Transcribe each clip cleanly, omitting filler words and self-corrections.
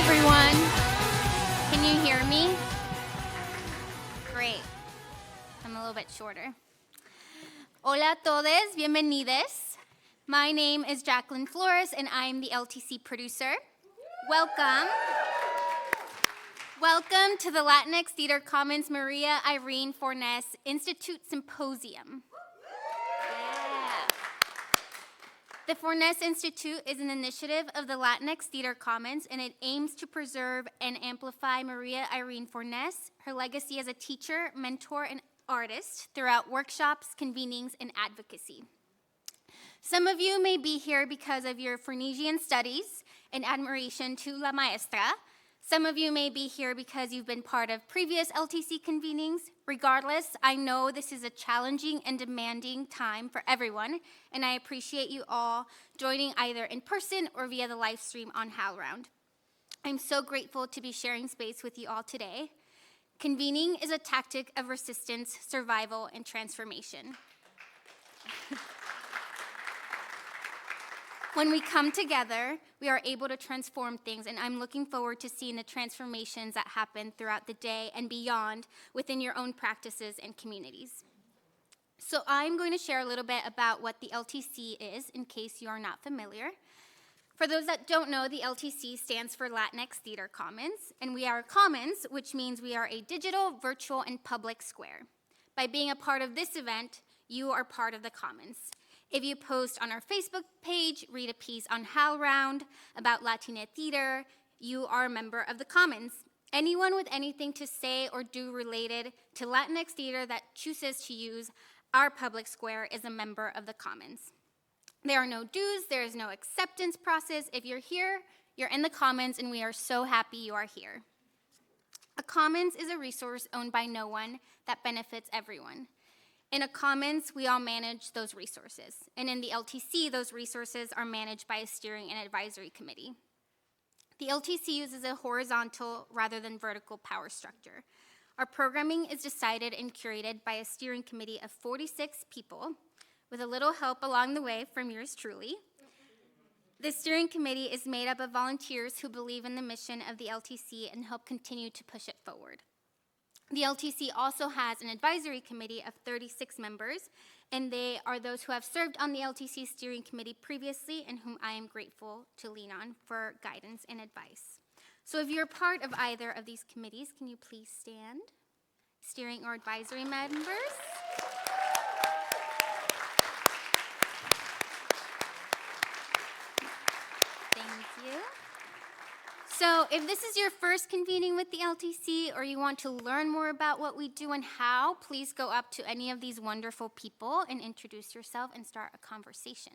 everyone. Can you hear me? Great. I'm a little bit shorter. Hola a todos, bienvenidos. My name is Jacqueline Flores, and I'm the LTC producer. Welcome. Welcome to the Latinx Theatre Commons María Irene Fornés Institute Symposium. The Fornés Institute is an initiative of the Latinx Theatre Commons, and it aims to preserve and amplify María Irene Fornés, her legacy as a teacher, mentor, and artist throughout workshops, convenings, and advocacy. Some of you may be here because of your Fornesian studies and admiration to La Maestra. Some of you may be here because you've been part of previous LTC convenings. Regardless, I know this is a challenging and demanding time for everyone, and I appreciate you all joining either in person or via the live stream on HowlRound. I'm so grateful to be sharing space with you all today. Convening is a tactic of resistance, survival, and transformation. When we come together, we are able to transform things, and I'm looking forward to seeing the transformations that happen throughout the day and beyond within your own practices and communities. So I'm going to share a little bit about what the LTC is, in case you are not familiar. For those that don't know, the LTC stands for Latinx Theatre Commons, and we are a commons, which means we are a digital, virtual, and public square. By being a part of this event, you are part of the commons. If you post on our Facebook page, read a piece on HowlRound about Latina theater, you are a member of the Commons. Anyone with anything to say or do related to Latinx theater that chooses to use our public square is a member of the Commons. There are no dues, there is no acceptance process. If you're here, you're in the Commons, and we are so happy you are here. A Commons is a resource owned by no one that benefits everyone. In a Commons, we all manage those resources. And in the LTC, those resources are managed by a steering and advisory committee. The LTC uses a horizontal rather than vertical power structure. Our programming is decided and curated by a steering committee of 46 people, with a little help along the way from yours truly. The steering committee is made up of volunteers who believe in the mission of the LTC and help continue to push it forward. The LTC also has an advisory committee of 36 members, and they are those who have served on the LTC steering committee previously and whom I am grateful to lean on for guidance and advice. So if you're part of either of these committees, can you please stand? Steering or advisory members? Thank you. So if this is your first convening with the LTC, or you want to learn more about what we do and how, please go up to any of these wonderful people and introduce yourself and start a conversation.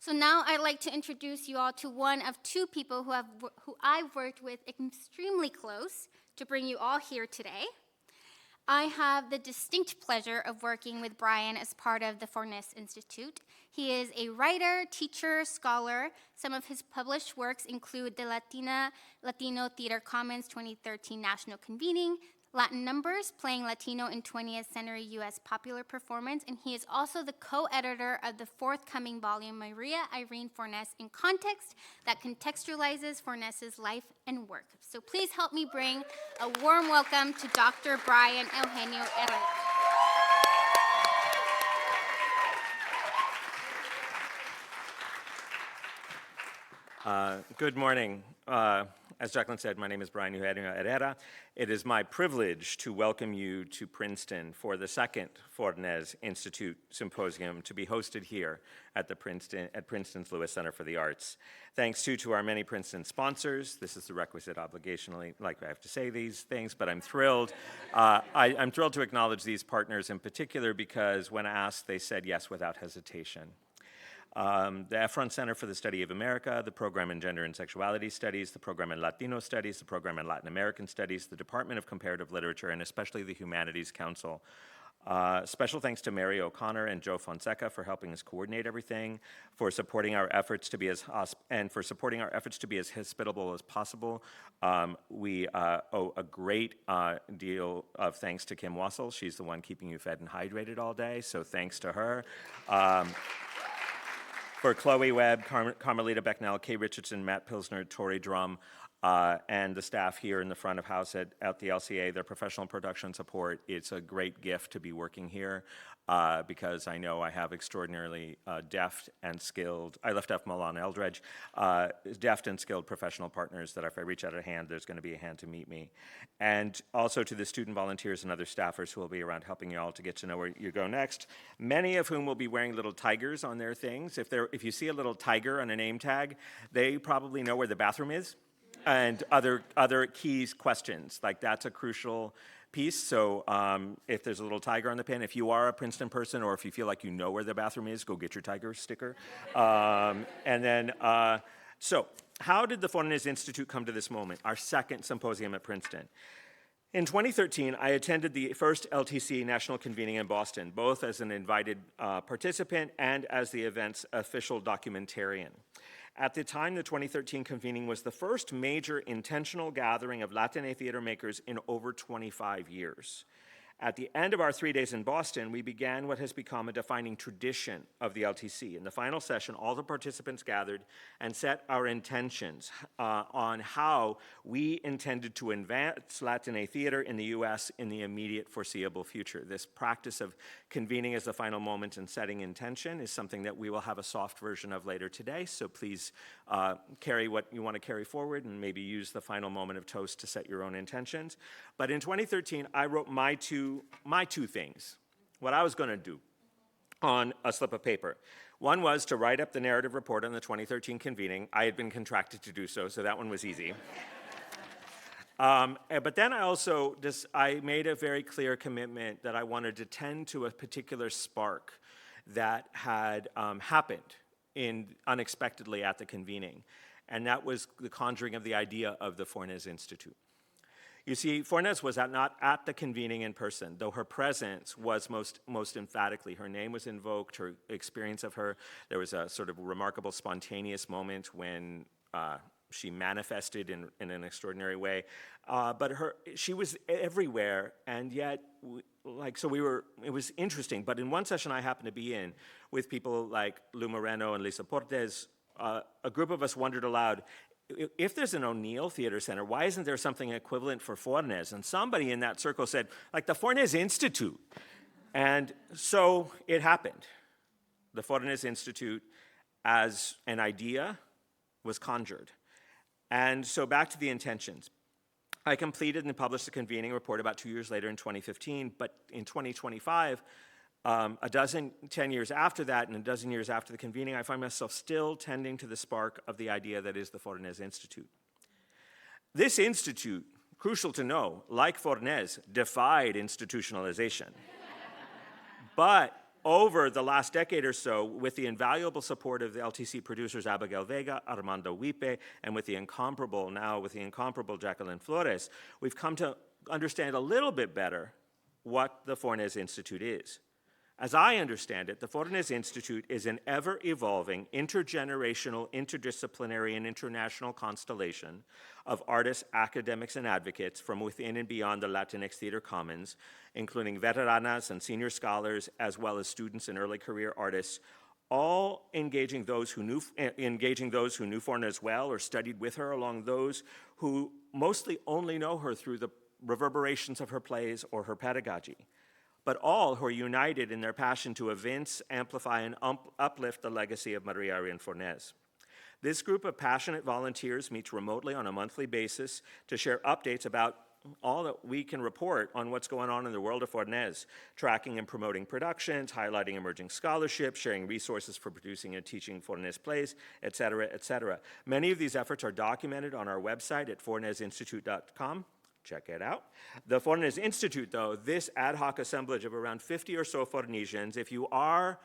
So now I'd like to introduce you all to one of two people who I've worked with extremely close to bring you all here today. I have the distinct pleasure of working with Brian as part of the Fornés Institute. He is a writer, teacher, scholar. Some of his published works include the Latino Theatre Commons 2013 National Convening, Latin Numbers, Playing Latino in 20th Century U.S. Popular Performance, and he is also the co-editor of the forthcoming volume, María Irene Fornés in Context, that contextualizes Fornés's life and work. So please help me bring a warm welcome to Dr. Brian Eugenio Herrera. Good morning. As Jacqueline said, my name is Brian Eugenio Herrera. It is my privilege to welcome you to Princeton for the second Fornés Institute Symposium to be hosted here at Princeton's Lewis Center for the Arts. Thanks to our many Princeton sponsors. This is the requisite obligation, like I have to say these things, but I'm thrilled. I'm thrilled to acknowledge these partners in particular because when asked, they said yes without hesitation. The Efron Center for the Study of America, the Program in Gender and Sexuality Studies, the Program in Latino Studies, the Program in Latin American Studies, the Department of Comparative Literature, and especially the Humanities Council. Special thanks to Mary O'Connor and Joe Fonseca for helping us coordinate everything, for supporting our efforts to be as hospitable as possible. We owe a great deal of thanks to Kim Wassel. She's the one keeping you fed and hydrated all day, so thanks to her. For Chloe Webb, Carmelita Becknell, Kay Richardson, Matt Pilsner, Tori Drum, and the staff here in the front of house at the LCA, their professional production support. It's a great gift to be working here because I know I have extraordinarily deft and skilled, I left off Milan Eldredge, deft and skilled professional partners that if I reach out a hand, there's going to be a hand to meet me. And also to the student volunteers and other staffers who will be around helping you all to get to know where you go next, many of whom will be wearing little tigers on their things. If you see a little tiger on a name tag, they probably know where the bathroom is. And other keys questions, like that's a crucial piece. So if there's a little tiger on the pin, if you are a Princeton person or if you feel like you know where the bathroom is, go get your tiger sticker. So how did the Fornés Institute come to this moment, our second symposium at Princeton? In 2013, I attended the first LTC national convening in Boston, both as an invited participant and as the event's official documentarian. At the time, the 2013 convening was the first major intentional gathering of Latinx theater makers in over 25 years. At the end of our 3 days in Boston, we began what has become a defining tradition of the LTC. In the final session, all the participants gathered and set our intentions on how we intended to advance Latinx theater in the US in the immediate foreseeable future. This practice of convening as the final moment and setting intention is something that we will have a soft version of later today, so please carry what you want to carry forward and maybe use the final moment of toast to set your own intentions. But in 2013, I wrote my two things, what I was going to do on a slip of paper. One was to write up the narrative report on the 2013 convening. I had been contracted to do so, so that one was easy. But then I made a very clear commitment that I wanted to tend to a particular spark that had happened unexpectedly at the convening, and that was the conjuring of the idea of the Fornés Institute. You see, Fornés was not at the convening in person, though her presence was most emphatically. Her name was invoked, her experience of her. There was a sort of remarkable spontaneous moment when she manifested in an extraordinary way. But she was everywhere, and yet, it was interesting. But in one session I happened to be in with people like Lou Moreno and Lisa Portes, a group of us wondered aloud, if there's an O'Neill Theater Center, why isn't there something equivalent for Fornés? And somebody in that circle said, like the Fornés Institute. And so it happened. The Fornés Institute, as an idea, was conjured. And so back to the intentions. I completed and published the convening report about 2 years later in 2015, but in 2025, 10 years after that and a dozen years after the convening, I find myself still tending to the spark of the idea that is the Fornés Institute. This institute, crucial to know, like Fornés, defied institutionalization. But over the last decade or so, with the invaluable support of the LTC producers Abigail Vega, Armando Wipe, and with the incomparable Jacqueline Flores, we've come to understand a little bit better what the Fornés Institute is. As I understand it, the Fornés Institute is an ever-evolving, intergenerational, interdisciplinary, and international constellation of artists, academics, and advocates from within and beyond the Latinx Theatre Commons, including veteranas and senior scholars, as well as students and early career artists, all engaging those who knew Fornés well or studied with her, along those who mostly only know her through the reverberations of her plays or her pedagogy, but all who are united in their passion to evince, amplify, and uplift the legacy of María Irene Fornés. This group of passionate volunteers meets remotely on a monthly basis to share updates about all that we can report on what's going on in the world of Fornés, tracking and promoting productions, highlighting emerging scholarship, sharing resources for producing and teaching Fornés plays, et cetera, et cetera. Many of these efforts are documented on our website at fornesinstitute.com. Check it out. The Fornés Institute, though, this ad hoc assemblage of around 50 or so Fornesians, if you are,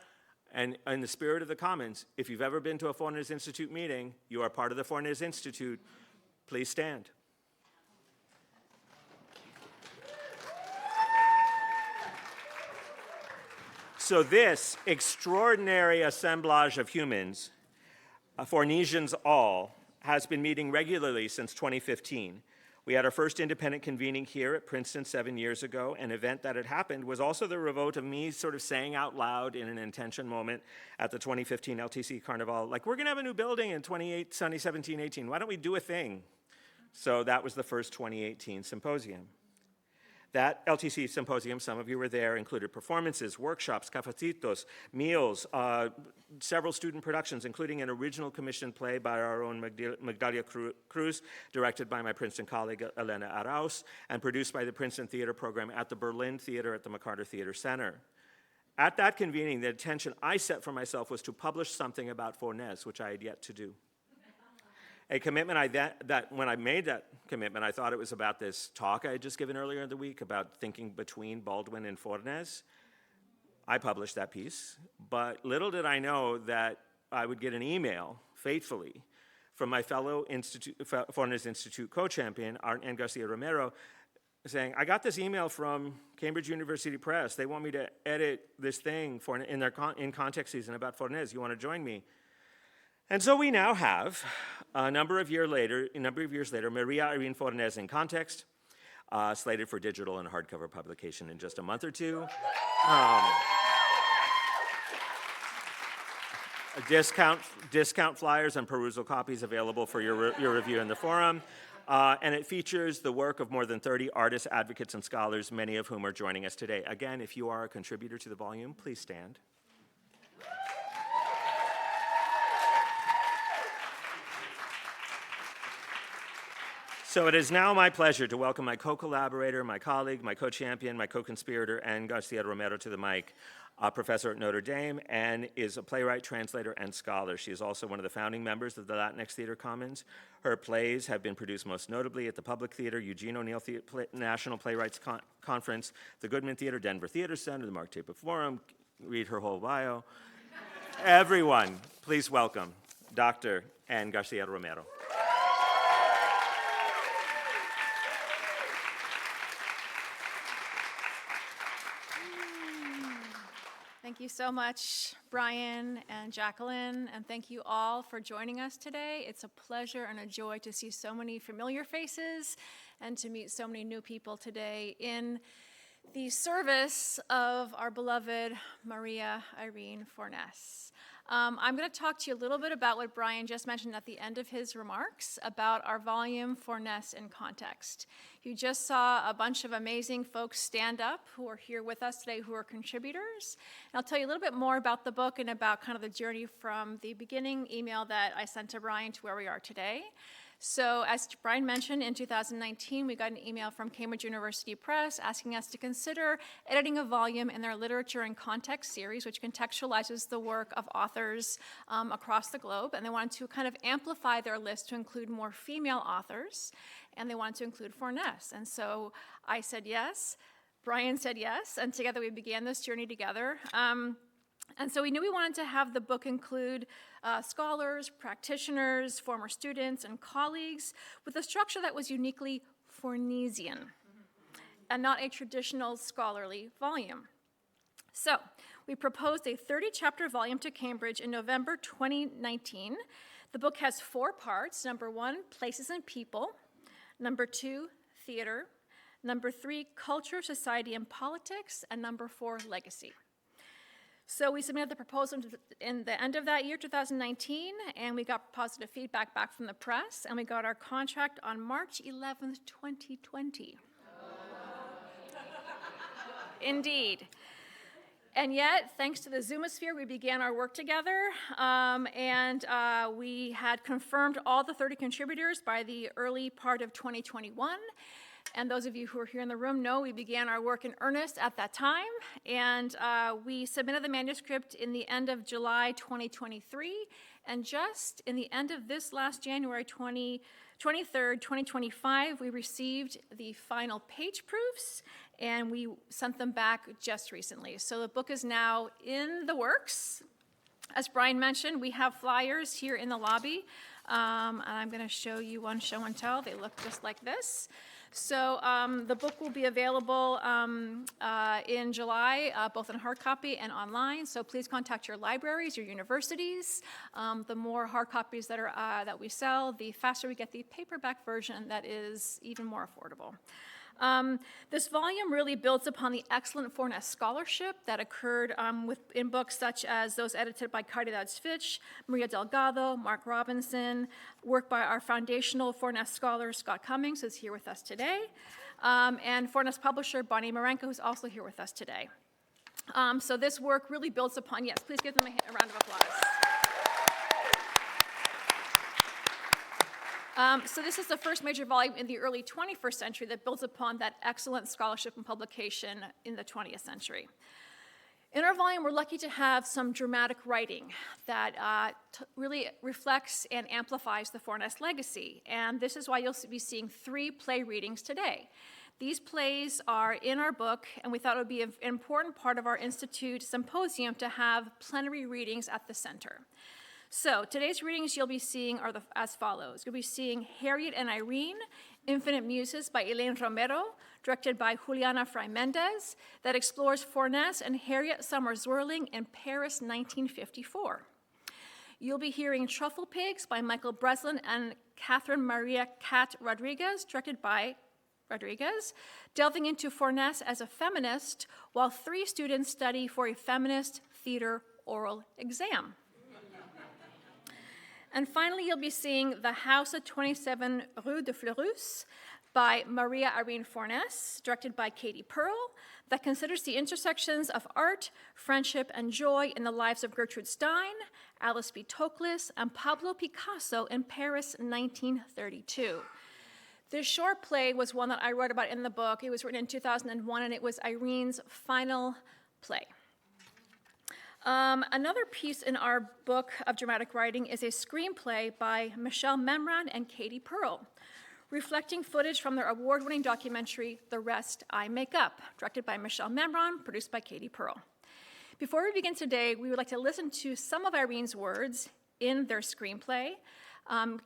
and in the spirit of the Commons, if you've ever been to a Fornés Institute meeting, you are part of the Fornés Institute, please stand. So this extraordinary assemblage of humans, Fornesians all, has been meeting regularly since 2015. We had our first independent convening here at Princeton 7 years ago. An event that had happened was also the revolt of me sort of saying out loud in an intention moment at the 2015 LTC Carnival, like, we're going to have a new building in 2017, 18. Why don't we do a thing? So that was the first 2018 symposium. That LTC symposium, some of you were there, included performances, workshops, cafecitos, meals, several student productions, including an original commissioned play by our own Magdalia Cruz, directed by my Princeton colleague Elena Arauz, and produced by the Princeton Theatre Program at the Berlin Theater at the MacArthur Theater Center. At that convening, the intention I set for myself was to publish something about Fornés, which I had yet to do. A commitment when I made that commitment, I thought it was about this talk I had just given earlier in the week about thinking between Baldwin and Fornés. I published that piece, but little did I know that I would get an email, faithfully, from my fellow Fornés Institute co-champion, Ann Garcia Romero, saying, I got this email from Cambridge University Press. They want me to edit this thing in their context season about Fornés. You want to join me? And so we now have, a number of years later, María Irene Fornés in context, slated for digital and hardcover publication in just a month or two. Discount flyers and perusal copies available for your review in the forum. And it features the work of more than 30 artists, advocates, and scholars, many of whom are joining us today. Again, if you are a contributor to the volume, please stand. So it is now my pleasure to welcome my co-collaborator, my colleague, my co-champion, my co-conspirator, Ann Garcia Romero to the mic, a professor at Notre Dame, and is a playwright, translator, and scholar. She is also one of the founding members of the Latinx Theatre Commons. Her plays have been produced most notably at the Public Theater, Eugene O'Neill National Playwrights Conference, the Goodman Theater, Denver Theater Center, the Mark Taper Forum. Read her whole bio. Everyone, please welcome Dr. Ann Garcia Romero. Thank you so much, Brian and Jacqueline, and thank you all for joining us today. It's a pleasure and a joy to see so many familiar faces and to meet so many new people today in the service of our beloved María Irene Fornés. I'm going to talk to you a little bit about what Brian just mentioned at the end of his remarks about our volume, Fornés in Context. You just saw a bunch of amazing folks stand up who are here with us today who are contributors. And I'll tell you a little bit more about the book and about kind of the journey from the beginning email that I sent to Brian to where we are today. So as Brian mentioned, in 2019, we got an email from Cambridge University Press asking us to consider editing a volume in their Literature in Context series, which contextualizes the work of authors across the globe. And they wanted to kind of amplify their list to include more female authors, and they wanted to include Fornés. And so I said yes, Brian said yes, and together we began this journey together. And so we knew we wanted to have the book include scholars, practitioners, former students, and colleagues with a structure that was uniquely Fornésian and not a traditional scholarly volume. So we proposed a 30-chapter volume to Cambridge in November 2019. The book has 4 parts. Number 1, Places and People. Number 2, Theater. Number 3, Culture, Society, and Politics. And number 4, Legacy. So we submitted the proposal in the end of that year, 2019, and we got positive feedback back from the press, and we got our contract on March 11th, 2020. Indeed. And yet, thanks to the Zoomosphere, we began our work together, and we had confirmed all the 30 contributors by the early part of 2021. And those of you who are here in the room know we began our work in earnest at that time, and we submitted the manuscript in the end of July 2023, and just in the end of this last January 23rd, 2025, we received the final page proofs, and we sent them back just recently. So the book is now in the works. As Brian mentioned, we have flyers here in the lobby, and I'm going to show you one show and tell. They look just like this. So the book will be available in July, both in hard copy and online. So please contact your libraries, your universities. The more hard copies that we sell, the faster we get the paperback version that is even more affordable. This volume really builds upon the excellent Fornés scholarship that occurred in books such as those edited by Caridad Fitch, Maria Delgado, Mark Robinson, work by our foundational Fornés scholar, Scott Cummings, who's here with us today, and Fornés publisher, Bonnie Marenko, who's also here with us today. So this work really builds upon, yes, please give them a round of applause. So this is the first major volume in the early 21st century that builds upon that excellent scholarship and publication in the 20th century. In our volume, we're lucky to have some dramatic writing that really reflects and amplifies the Fornés legacy. And this is why you'll be seeing 3 play readings today. These plays are in our book, and we thought it would be an important part of our Institute Symposium to have plenary readings at the center. So today's readings you'll be seeing are as follows. You'll be seeing Harriet and Irene, Infinite Muses by Elaine Romero, directed by Juliana Fray Mendez, that explores Fornés and Harriet Summers Zwirling in Paris, 1954. You'll be hearing Truffle Pigs by Michael Breslin and Catherine Maria Cat Rodriguez, directed by Rodriguez, delving into Fornés as a feminist while 3 students study for a feminist theater oral exam. And finally, you'll be seeing The House at 27 Rue de Fleurus by María Irene Fornés, directed by Katie Pearl, that considers the intersections of art, friendship, and joy in the lives of Gertrude Stein, Alice B. Toklas, and Pablo Picasso in Paris, 1932. This short play was one that I wrote about in the book. It was written in 2001, and it was Irene's final play. Another piece in our book of dramatic writing is a screenplay by Michelle Memran and Katie Pearl, reflecting footage from their award-winning documentary, The Rest I Make Up, directed by Michelle Memran, produced by Katie Pearl. Before we begin today, we would like to listen to some of Irene's words in their screenplay.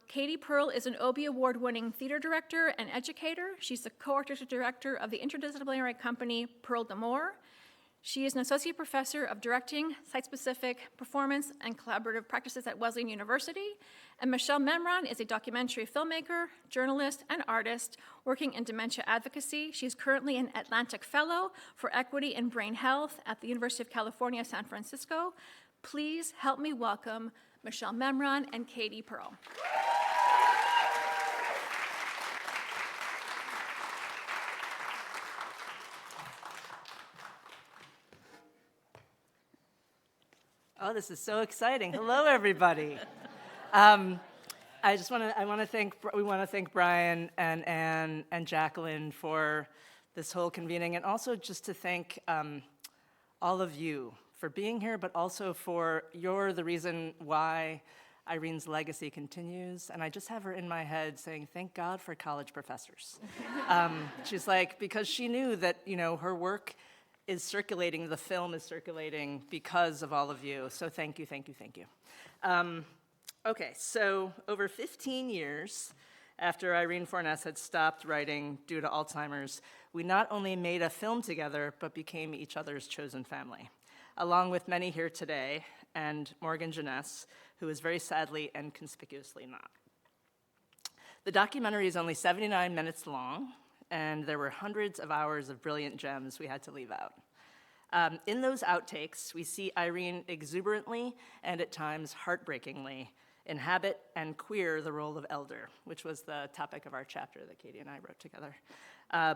Katie Pearl is an Obie Award-winning theater director and educator. She's the co-artistic director of the interdisciplinary company Pearl d'Amour. She is an associate professor of directing, site-specific performance, and collaborative practices at Wesleyan University. And Michelle Memran is a documentary filmmaker, journalist, and artist working in dementia advocacy. She's currently an Atlantic Fellow for Equity in Brain Health at the University of California, San Francisco. Please help me welcome Michelle Memran and Katie Pearl. Oh, this is so exciting. Hello, everybody. We want to thank Brian and Anne and Jacqueline for this whole convening, and also just to thank all of you for being here, but also you're the reason why Irene's legacy continues. And I just have her in my head saying, thank God for college professors. She's like, because she knew that, her work is circulating, the film is circulating because of all of you. So thank you, thank you, thank you. Okay, so over 15 years after Irene Fornés had stopped writing due to Alzheimer's, we not only made a film together, but became each other's chosen family, along with many here today, and Morgan Jeunesse, who is very sadly and conspicuously not. The documentary is only 79 minutes long, and there were hundreds of hours of brilliant gems we had to leave out. In those outtakes, we see Irene exuberantly and at times heartbreakingly inhabit and queer the role of elder, which was the topic of our chapter that Katie and I wrote together,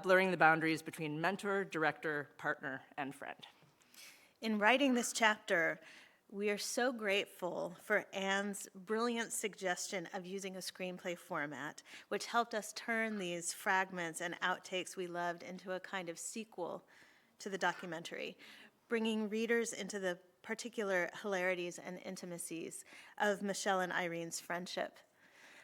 blurring the boundaries between mentor, director, partner, and friend. In writing this chapter, we are so grateful for Anne's brilliant suggestion of using a screenplay format, which helped us turn these fragments and outtakes we loved into a kind of sequel to the documentary, bringing readers into the particular hilarities and intimacies of Michelle and Irene's friendship.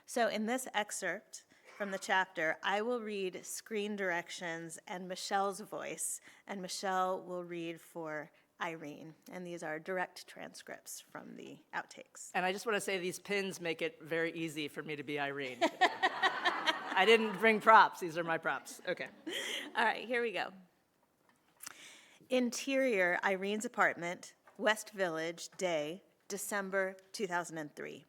So in this excerpt from the chapter, I will read screen directions and Michelle's voice, and Michelle will read for Irene, and these are direct transcripts from the outtakes. And I just want to say these pins make it very easy for me to be Irene today. I didn't bring props. These are my props. Okay. All right, here we go. Interior, Irene's apartment, West Village, day, December 2003.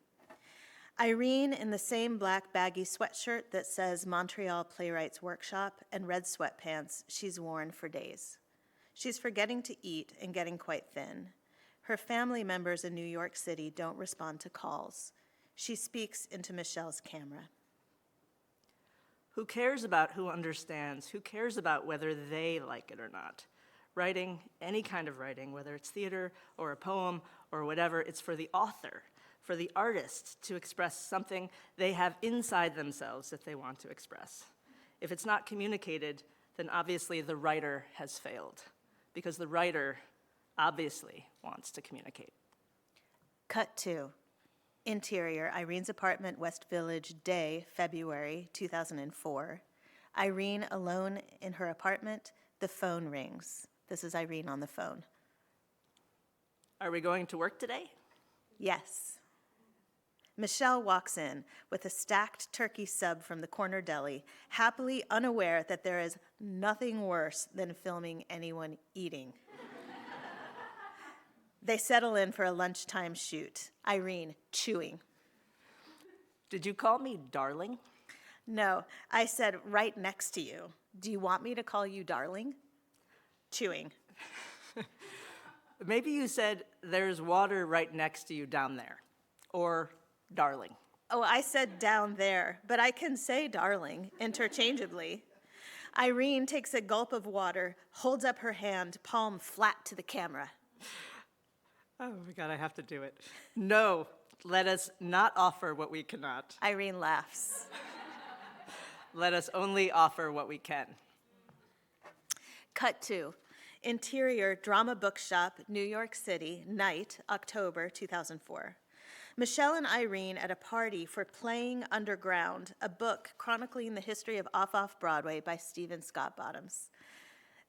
Irene in the same black baggy sweatshirt that says Montreal Playwrights Workshop and red sweatpants she's worn for days. She's forgetting to eat and getting quite thin. Her family members in New York City don't respond to calls. She speaks into Michelle's camera. Who cares about who understands? Who cares about whether they like it or not? Writing, any kind of writing, whether it's theater or a poem or whatever, it's for the author, for the artist to express something they have inside themselves that they want to express. If it's not communicated, then obviously the writer has failed, because the writer obviously wants to communicate. Cut 2. Interior, Irene's apartment, West Village, day, February 2004. Irene alone in her apartment. The phone rings. This is Irene on the phone. Are we going to work today? Yes. Michelle walks in with a stacked turkey sub from the corner deli, happily unaware that there is nothing worse than filming anyone eating. They settle in for a lunchtime shoot. Irene chewing. Did you call me darling? No, I said right next to you. Do you want me to call you darling? Chewing. Maybe you said there's water right next to you down there, or darling. Oh, I said down there, but I can say darling interchangeably. Irene takes a gulp of water, holds up her hand, palm flat to the camera. Oh my God, I have to do it. No, let us not offer what we cannot. Irene laughs. Let us only offer what we can. Cut 2. Interior Drama Bookshop, New York City, night, October 2004. Michelle and Irene at a party for Playing Underground, a book chronicling the history of Off Broadway by Stephen Scott Bottoms.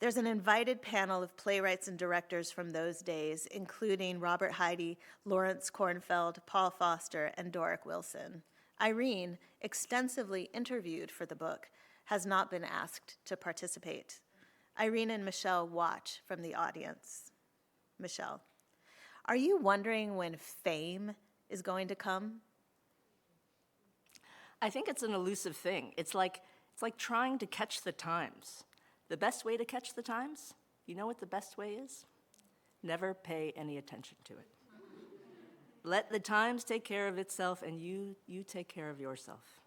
There's an invited panel of playwrights and directors from those days, including Robert Heide, Lawrence Kornfeld, Paul Foster, and Doric Wilson. Irene, extensively interviewed for the book, has not been asked to participate. Irene and Michelle watch from the audience. Michelle, are you wondering when fame is going to come? I think it's an elusive thing. It's like trying to catch the times. The best way to catch the times, you know what the best way is? Never pay any attention to it. Let the times take care of itself, and you take care of yourself.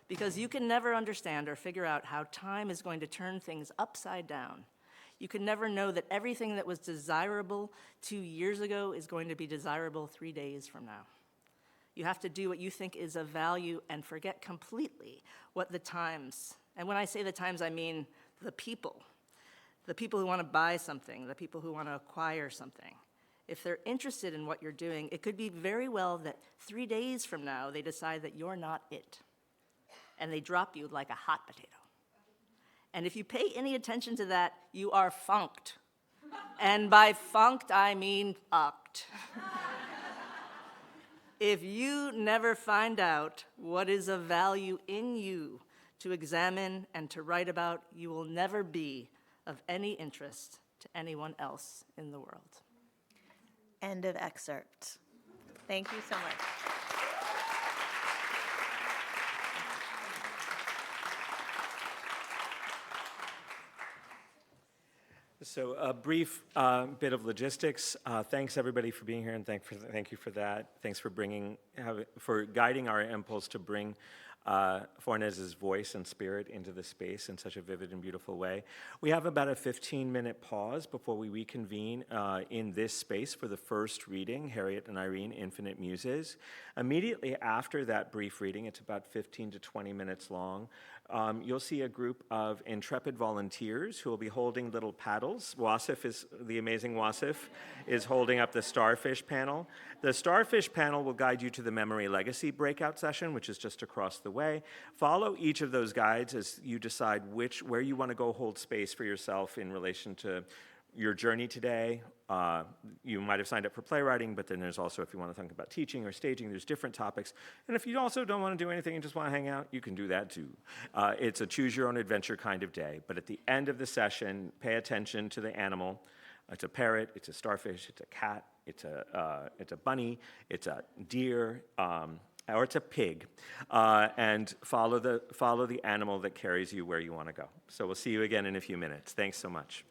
Because you can never understand or figure out how time is going to turn things upside down. You can never know that everything that was desirable 2 years ago is going to be desirable 3 days from now. You have to do what you think is of value and forget completely what the times, and when I say the times, I mean the people who want to buy something, the people who want to acquire something. If they're interested in what you're doing, it could be very well that 3 days from now they decide that you're not it, and they drop you like a hot potato. And if you pay any attention to that, you are funked. And by funked, I mean fucked. If you never find out what is of value in you to examine and to write about, you will never be of any interest to anyone else in the world. End of excerpt. Thank you so much. So a brief bit of logistics. Thanks everybody for being here, and thank you for that. Thanks for for guiding our impulse to bring Fornés' voice and spirit into the space in such a vivid and beautiful way. We have about a 15-minute pause before we reconvene in this space for the first reading, Harriet and Irene, Infinite Muses. Immediately after that brief reading, it's about 15 to 20 minutes long, you'll see a group of intrepid volunteers who will be holding little paddles. The amazing Wasif, is holding up the Starfish panel. The Starfish panel will guide you to the Memory Legacy breakout session, which is just across the way. Follow each of those guides as you decide where you want to go hold space for yourself in relation to your journey today. You might have signed up for playwriting, but then there's also, if you want to think about teaching or staging, there's different topics. And if you also don't want to do anything and just want to hang out, you can do that too. It's a choose-your-own-adventure kind of day. But at the end of the session, pay attention to the animal. It's a parrot, it's a starfish, it's a cat, it's a bunny, it's a deer, or it's a pig, and follow the animal that carries you where you want to go. So we'll see you again in a few minutes. Thanks so much.